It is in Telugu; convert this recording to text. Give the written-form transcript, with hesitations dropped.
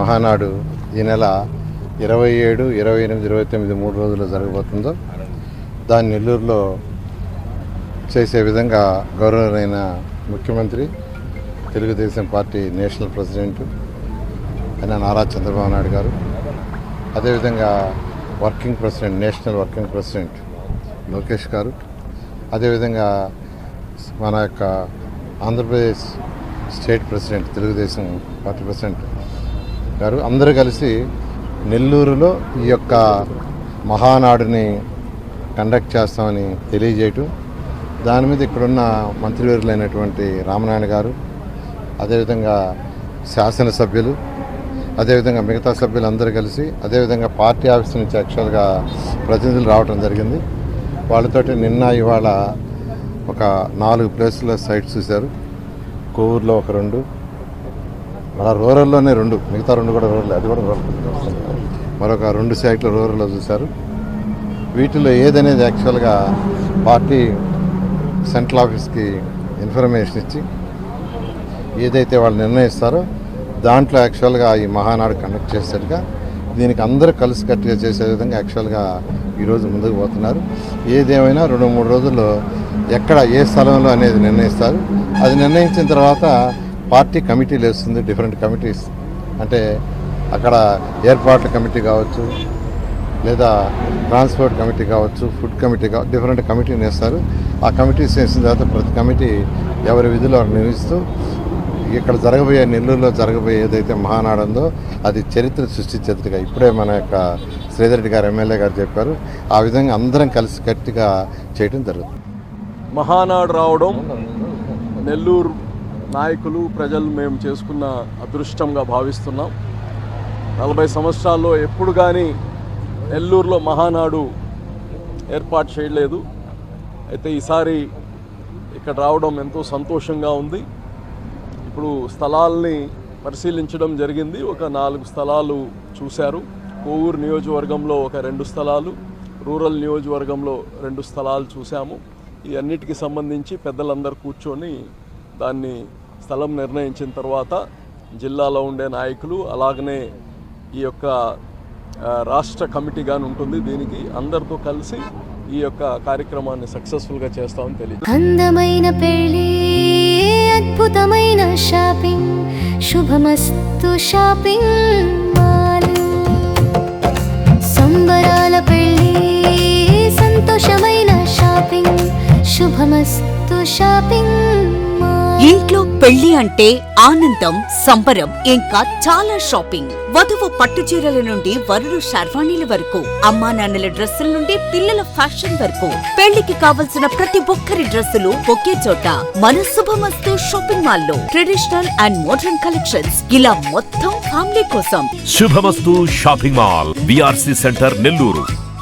మహానాడు ఈ నెల 27, 28, 29 3 రోజుల్లో జరగబోతుందో దాన్ని నెల్లూరులో చేసే విధంగా గౌరవనీయ ముఖ్యమంత్రి, తెలుగుదేశం పార్టీ నేషనల్ ప్రెసిడెంట్ అయిన నారా చంద్రబాబు నాయుడు గారు, అదేవిధంగా working president, national working president Lokesh గారు, అదేవిధంగా మన యొక్క Andhra Pradesh state president, Telugu Desam party president గారు అందరూ కలిసి నెల్లూరులో ఈ యొక్క మహానాడుని కండక్ట్ చేస్తామని తెలియజేయటం, దాని మీద ఇక్కడున్న మంత్రివర్యులైనటువంటి రామనారాయణ గారు, అదేవిధంగా శాసనసభ్యులు, అదేవిధంగా మిగతా సభ్యులు అందరూ కలిసి, అదేవిధంగా పార్టీ ఆఫీస్ నుంచి యాక్చువల్గా ప్రతినిధులు రావడం జరిగింది. వాళ్ళతోటి నిన్న ఇవాళ ఒక 4 ప్లేసుల్లో సైట్స్ చూశారు. కోవూరులో ఒక 2, మన రూరల్లోనే 2, మిగతా 2 కూడా రూరల్, అది కూడా రూరల్. మరొక 2 సైట్లు రూరల్లో చూశారు. వీటిలో ఏదనేది యాక్చువల్గా పార్టీ సెంట్రల్ ఆఫీస్కి ఇన్ఫర్మేషన్ ఇచ్చి ఏదైతే వాళ్ళు నిర్ణయిస్తారో దాంట్లో యాక్చువల్గా ఈ మహానాడు కండక్ట్ చేసేట్టుగా, దీనికి అందరూ కలిసికట్టుగా చేసే విధంగా యాక్చువల్గా ఈరోజు ముందుకు పోతున్నారు. ఏదేమైనా 2-3 రోజుల్లో ఎక్కడ ఏ స్థలంలో అనేది నిర్ణయిస్తారు. అది నిర్ణయించిన తర్వాత పార్టీ కమిటీలు వేస్తుంది, డిఫరెంట్ కమిటీస్. అంటే అక్కడ ఏర్పాట్ల కమిటీ కావచ్చు, లేదా ట్రాన్స్పోర్ట్ కమిటీ కావచ్చు, ఫుడ్ కమిటీ కావచ్చు, డిఫరెంట్ కమిటీని వేస్తారు. ఆ కమిటీస్ వేసిన తర్వాత ప్రతి కమిటీ ఎవరి విధులు నిర్వహిస్తూ ఇక్కడ జరగబోయే, నెల్లూరులో జరగబోయే ఏదైతే మహానాడు ఉందో అది చరిత్ర సృష్టించేట్టుగా ఇప్పుడే మన యొక్క శ్రీధర్ రెడ్డి గారు, ఎమ్మెల్యే గారు చెప్పారు. ఆ విధంగా అందరం కలిసి గట్టిగా చేయడం జరుగుతుంది. మహానాడు రావడం నెల్లూరు నాయకులు, ప్రజలు మేము చేసుకున్న అదృష్టంగా భావిస్తున్నాం. 40 సంవత్సరాల్లో ఎప్పుడు కానీ నెల్లూరులో మహానాడు ఏర్పాటు చేయలేదు. అయితే ఈసారి ఇక్కడ రావడం ఎంతో సంతోషంగా ఉంది. ఇప్పుడు స్థలాల్ని పరిశీలించడం జరిగింది. ఒక 4 స్థలాలు చూశారు. కోవూరు నియోజకవర్గంలో ఒక 2 స్థలాలు, రూరల్ నియోజకవర్గంలో 2 స్థలాలు చూసాము. ఈ అన్నిటికీ సంబంధించి పెద్దలందరూ కూర్చొని దాన్ని స్థలం నిర్ణయించిన తర్వాత జిల్లాలో ఉండే నాయకులు, అలాగనే ఈ యొక్క రాష్ట్ర కమిటీ గాని ఉంటుంది, దీనికి అందరితో కలిసి ఈ యొక్క కార్యక్రమాన్ని సక్సెస్ఫుల్గా చేస్తామని తెలియదు. అందమైన పెళ్లి, అద్భుతమైన షాపింగ్, శుభమస్తు షాపింగ్ మాల్. సంబరాల పెళ్లి, సంతోషమైన షాపింగ్, శుభమస్తు షాపింగ్ మాల్. ఇంట్లో పెళ్లి అంటే ఆనందం, సంబరం, ఇంకా చాలా షాపింగ్. వధువు పట్టు చీరల నుండి వరుడు శర్వాణీల వరకు, అమ్మా నాన్నల డ్రెస్సుల నుండి పిల్లల ఫ్యాషన్ వరకు, పెళ్లికి కావలసిన ప్రతి ఒక్కరి డ్రెస్సులు ఒకే చోట మన శుభమస్తు షాపింగ్ మాల్ లో. ట్రెడిషనల్ అండ్ మోడర్న్ కలెక్షన్స్, ఇలా మొత్తం ఫ్యామిలీ కోసం. శుభమస్తు shopping mall, BRC centre, Nellore.